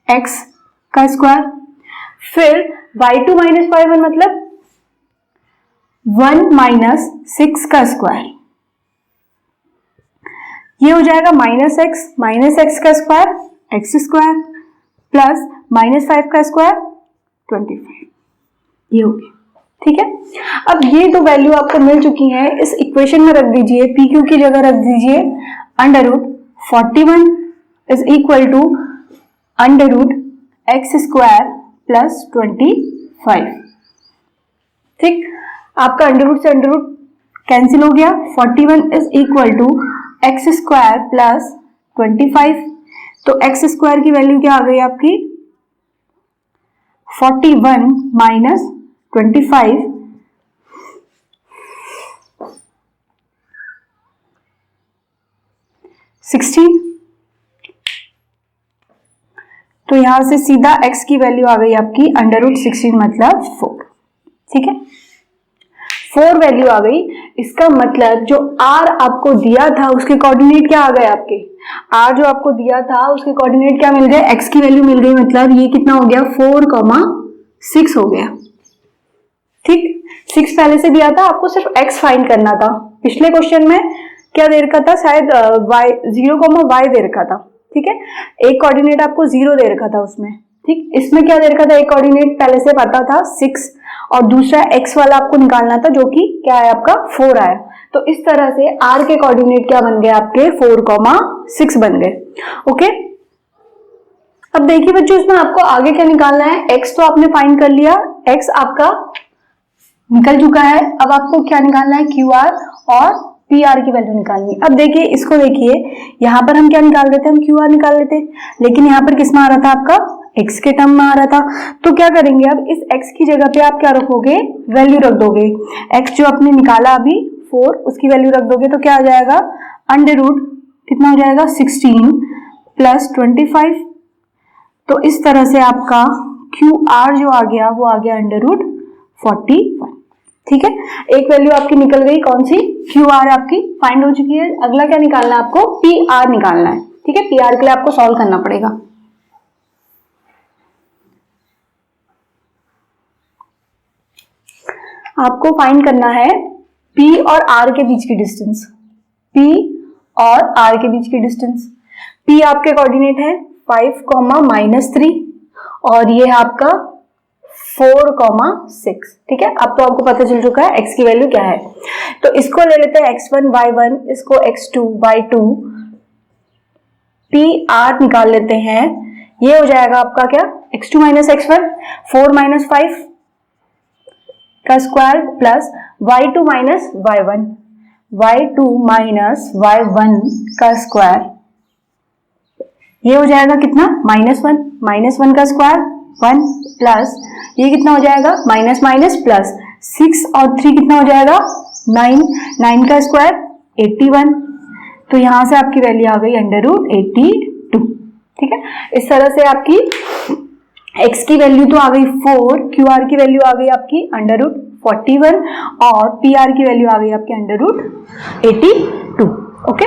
x का स्क्वायर, फिर y2 माइनस y1 मतलब 1 माइनस 6 का स्क्वायर, ये हो जाएगा माइनस एक्स का square x square plus minus 5 का स्क्वायर 25, ये हो गया। ठीक है, अब ये दो वैल्यू आपको मिल चुकी हैं, इस इक्वेशन में रख दीजिए, पी क्यू की जगह रख दीजिए √41 is equal to √x² plus 25। ठीक, आपका अंडर से अंडर कैंसिल हो गया, 41 is equal to x² plus 25, तो x² की वैल्यू क्या आ गई आपकी, 41 माइनस 25 16। तो यहां से सीधा x की वैल्यू आ गई आपकी √16 मतलब 4। ठीक है, 4 वैल्यू आ गई। इसका मतलब जो r आपको दिया था उसके कोऑर्डिनेट क्या आ गए आपके, r जो आपको दिया था उसके कोऑर्डिनेट क्या मिल गए, x की वैल्यू मिल गई, मतलब ये कितना हो गया 4,6 हो गया। ठीक, 6 पहले से दिया था, आपको सिर्फ x फाइंड करना था। पिछले क्वेश्चन में क्या दे रखा था, शायद y 0,y दे रखा था। ठीक है, एक कोऑर्डिनेट आपको 0 दे रखा था उसमें। ठीक, इसमें क्या दे रखा था, एक कोऑर्डिनेट पहले से पता था 6 और दूसरा x वाला आपको निकालना था जो कि क्या है आपका 4 आया। तो इस तरह से r के कोऑर्डिनेट क्या बन गए आपके 4,6 बन गए। ओके, अब देखिए बच्चों इसमें आपको आगे क्या निकालना है, x तो आपने फाइंड कर लिया, x आपका निकल चुका है। अब आपको क्या निकालना है, क्यू आर और पी आर की वैल्यू निकालनी है। अब देखिए इसको, देखिए यहाँ पर हम क्या निकाल देते, हम क्यू आर निकाल लेते, लेकिन यहाँ पर किस में आ रहा था आपका x के टर्म में आ रहा था। तो क्या करेंगे, अब इस x की जगह पे आप क्या रखोगे, वैल्यू रख दोगे। x जो आपने निकाला अभी 4, उसकी वैल्यू रख दोगे तो क्या आ जाएगा, अंडर कितना हो जाएगा 16 प्लस 25। तो इस तरह से आपका क्यू आर जो आ गया वो आ गया √41। ठीक है, एक वैल्यू आपकी निकल गई, कौन सी, क्यू आर आपकी फाइंड हो चुकी है। अगला क्या निकालना है आपको, पी आर निकालना है। ठीक है, पी आर के लिए आपको सॉल्व करना पड़ेगा। आपको फाइंड करना है P और R के बीच की डिस्टेंस, P और R के बीच की डिस्टेंस। P आपके कोऑर्डिनेट है 5,-3 और ये है आपका 4,6। ठीक है, अब तो आपको पता चल चुका है x की वैल्यू क्या है। तो इसको ले लेते हैं x1 y1, इसको x2 y2, PR निकाल लेते हैं। ये हो जाएगा आपका क्या, x2 माइनस x1, 4 माइनस 5 का square plus y2 minus y1, y2 minus y1 का स्क्वायर, ये हो जाएगा कितना, -1 का स्क्वायर 1 प्लस ये कितना हो जाएगा, माइनस माइनस प्लस 6 और 3 कितना हो जाएगा 9 का स्क्वायर 81। तो यहां से आपकी वैल्यू आ गई √82। ठीक है, इस तरह से आपकी x की वैल्यू तो आ गई 4, QR की वैल्यू आ गई आपकी √41 और PR की वैल्यू आ गई आपकी √82। ओके,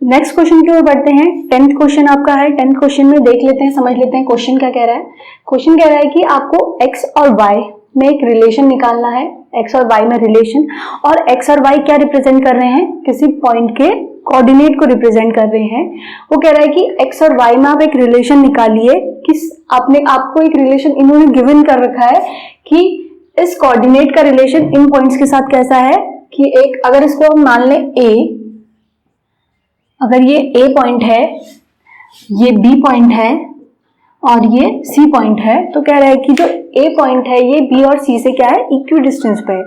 नेक्स्ट क्वेश्चन की ओर बढ़ते हैं। 10th क्वेश्चन आपका है। 10th क्वेश्चन में देख लेते हैं, समझ लेते हैं क्वेश्चन क्या कह रहा है। क्वेश्चन कह रहा है कि आपको x और y में एक रिलेशन निकालना है, x और y में रिलेशन, और x और y क्या रिप्रेजेंट कर रहे हैं, किसी पॉइंट के कोऑर्डिनेट को रिप्रेजेंट कर रहे हैं। वो कह रहा है कि x और y में आप एक रिलेशन निकालिए, किस आपको एक रिलेशन इन्होंने गिवन कर रखा है कि इस कोऑर्डिनेट का रिलेशन इन पॉइंट्स के साथ कैसा है कि एक, अगर इसको हम मान लें a, अगर ये A पॉइंट है, ये B पॉइंट है और ये C पॉइंट है। तो कह रहा है कि जो A पॉइंट है ये B और C से क्या है, इक्वी डिस्टेंस पे है।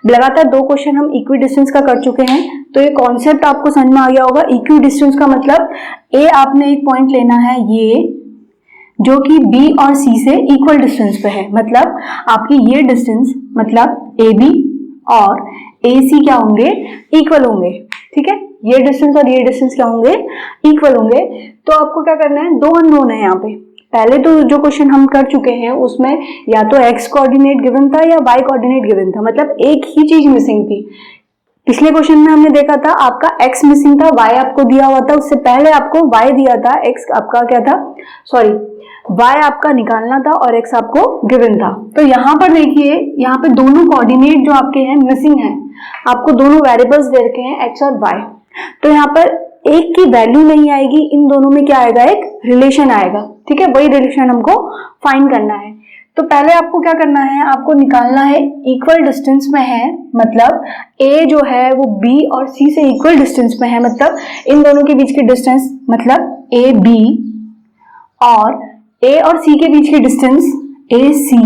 लगातार 2 क्वेश्चन हम इक्वी डिस्टेंस का कर चुके हैं, तो ये कॉन्सेप्ट आपको समझ में आ गया होगा। इक्वी डिस्टेंस का मतलब A आपने एक पॉइंट लेना है ये, जो कि B और C से इक्वल डिस्टेंस पे है, मतलब आपकी ये डिस्टेंस मतलब AB और AC क्या होंगे, इक्वल होंगे। ठीक है, ये डिस्टेंस और ये डिस्टेंस क्या होंगे, इक्वल होंगे। तो आपको क्या करना है, 2 अननोन है यहाँ पे। पहले तो जो क्वेश्चन हम कर चुके हैं उसमें या तो x कोऑर्डिनेट गिवन था या y कोऑर्डिनेट गिवन था, मतलब एक ही चीज मिसिंग थी। पिछले क्वेश्चन में हमने देखा था आपका x मिसिंग था, y आपको दिया हुआ था, उससे पहले आपको y दिया था, x आपका क्या था, सॉरी y आपका निकालना था और x आपको गिवन था। तो यहाँ पर देखिए, यहाँ पे दोनों कोऑर्डिनेट जो आपके हैं मिसिंग है, आपको दोनों वेरिएबल्स दे रखे हैं x और y। तो यहाँ पर एक की वैल्यू नहीं आएगी, इन दोनों में क्या आएगा, एक रिलेशन आएगा। ठीक है, वही रिलेशन हमको फाइंड करना है। तो पहले आपको क्या करना है, आपको निकालना है इक्वल डिस्टेंस में है, मतलब A जो है वो B और C से इक्वल डिस्टेंस में है, मतलब इन दोनों के बीच की डिस्टेंस मतलब AB, और A और C के बीच की डिस्टेंस AC,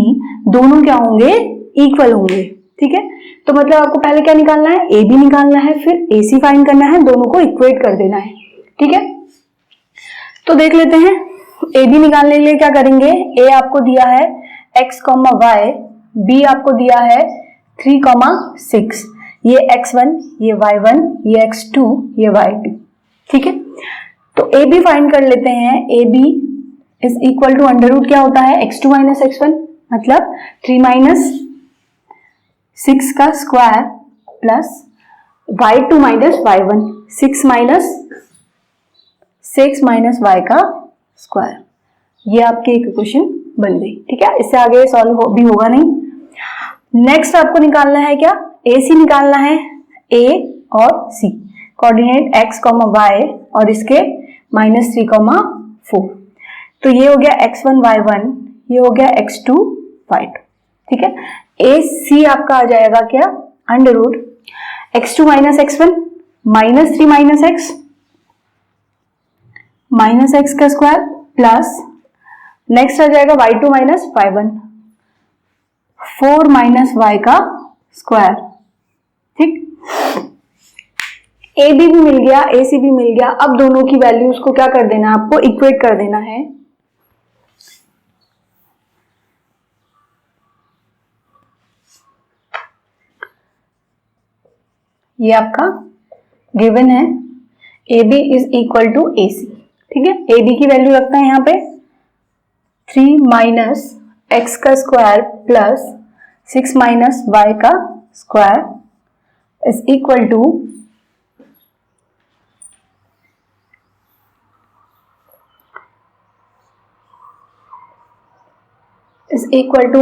दोनों क्या होंगे, इक्वल होंगे। ठीक है, तो मतलब आपको पहले क्या निकालना है, AB निकालना है, फिर AC फाइंड करना है, दोनों को इक्वेट कर देना है। ठीक है, तो देख लेते हैं। AB निकालने के लिए क्या करेंगे, A आपको दिया है x, y, B आपको दिया है 3, 6, ये x1, ये y1, ये x2, ये y2। ठीक है, तो AB फाइंड कर लेते हैं। AB is equal to under root क्या होता है, x2 माइनस x1, मतलब 3 माइनस 6 का square plus y2 minus y1, 6 minus y का स्क्वायर। ये आपकी एक इक्वेशन बन गई। ठीक है, इससे आगे सॉल्व भी होगा नहीं। नेक्स्ट आपको निकालना है क्या, AC निकालना है, A और C कोऑर्डिनेट x, y और इसके -3, 4। तो ये हो गया x1, y1, ये हो गया x2, y2। ठीक है, AC आपका आ जाएगा क्या, under root x2 minus x1 -3 minus x का स्क्वायर प्लस नेक्स्ट आ जाएगा y2 minus y1, 4 minus y का स्क्वायर। ठीक, AB भी मिल गया, AC भी मिल गया। अब दोनों की वैल्यूज को क्या कर देना है, आपको इक्वेट कर देना है। ये आपका गिवन है, AB is equal to AC। ठीक है, AB की वैल्यू रखते हैं यहाँ पे 3 माइनस x का स्क्वायर प्लस 6 माइनस y का square is equal to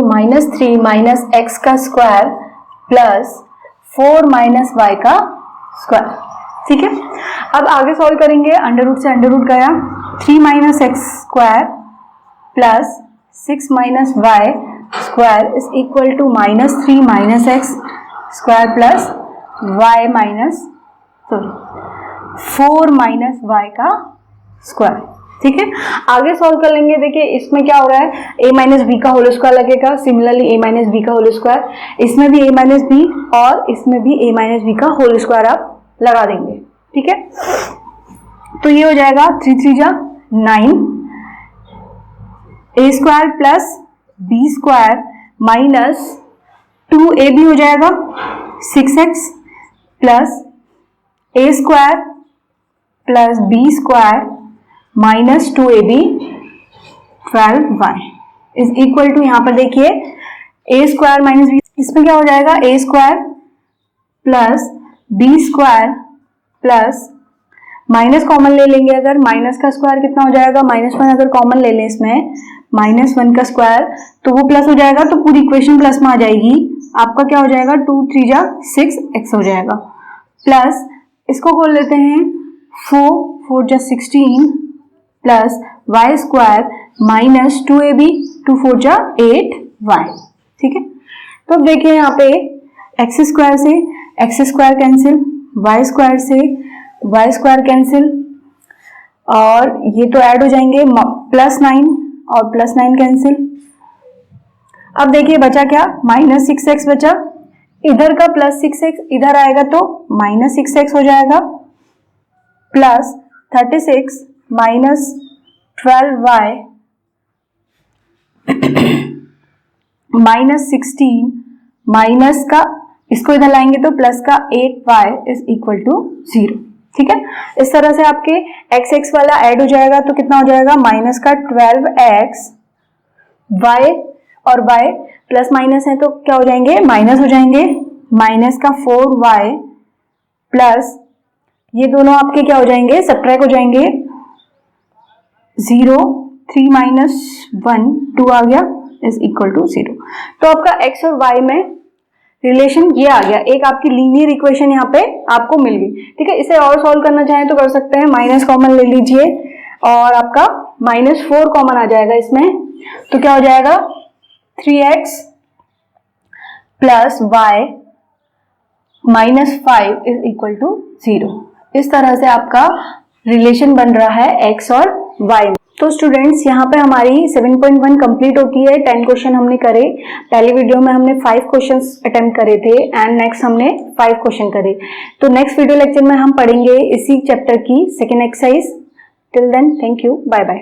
-3 minus x का स्क्वायर प्लस 4 माइनस y का स्क्वायर। ठीक है, अब आगे सॉल्व करेंगे। अंडर रूट से अंडर रूट गया, 3 minus X square plus 6 minus Y square is equal to -3 minus X square plus Y minus 4 minus Y का स्क्वायर। ठीक है, आगे सॉल्व कर लेंगे। देखिए इसमें क्या हो रहा है, a माइनस बी का होल स्क्वायर लगेगा, सिमिलरली a माइनस बी का होल स्क्वायर, इसमें भी a माइनस बी और इसमें भी a माइनस बी का होल स्क्वायर आप लगा देंगे। ठीक है, तो ये हो जाएगा 3 3 जा 9, a square plus B square minus 2ab हो जाएगा 6x plus a square plus B square minus 2ab 12y is equal to, यहाँ पर देखिए a स्क्वायर माइनस बी, इसमें क्या हो जाएगा a square plus B square plus minus common ले लेंगे, अगर माइनस का स्क्वायर कितना हो जाएगा -1, अगर कॉमन ले लें इसमें -1 का स्क्वायर तो वो प्लस हो जाएगा, तो पूरी इक्वेशन प्लस में आ जाएगी। आपका क्या हो जाएगा 2 3 जा 6x हो जाएगा, प्लस इसको खोल लेते हैं 4 4 जा 16 plus Y square minus 2ab 2 4 जा 8y। ठीक है, तो अब देखिए यहाँ पे एक्स स्क्वायर से X square cancel, Y square से वाई स्क्वायर कैंसिल, और ये तो ऐड हो जाएंगे +9 और +9 कैंसिल। अब देखिए बचा क्या, -6x बचा। इधर का +6x इधर आएगा तो -6x हो जाएगा, प्लस 36 माइनस 12y -16 माइनस का, इसको इधर लाएंगे तो प्लस का 8y इज इक्वल टू 0। ठीक है, इस तरह से आपके x वाला ऐड हो जाएगा तो कितना हो जाएगा, माइनस का 12x, y और y प्लस माइनस है तो क्या हो जाएंगे, माइनस हो जाएंगे, माइनस का 4y प्लस ये दोनों आपके क्या हो जाएंगे, सब्ट्रैक्ट हो जाएंगे, 0 3 माइनस 1 2 आ गया इज इक्वल टू 0। तो आपका x और y में रिलेशन ये आ गया, एक आपकी लीनियर इक्वेशन यहाँ पे आपको मिल गई। ठीक है, इसे और सॉल्व करना चाहें तो कर सकते हैं, माइनस कॉमन ले लीजिए और आपका -4 कॉमन आ जाएगा इसमें, तो क्या हो जाएगा 3x plus y -5 is equal to 0। इस तरह से आपका रिलेशन बन रहा है x और y में। तो स्टूडेंट्स यहाँ पे हमारी 7.1 कंप्लीट होती है। 10 क्वेश्चन हमने करे, पहले वीडियो में हमने 5 क्वेश्चंस अटेम्प्ट करे थे एंड नेक्स्ट हमने 5 क्वेश्चन करे। तो नेक्स्ट वीडियो लेक्चर में हम पढ़ेंगे इसी चैप्टर की second exercise. Till then thank you, bye bye.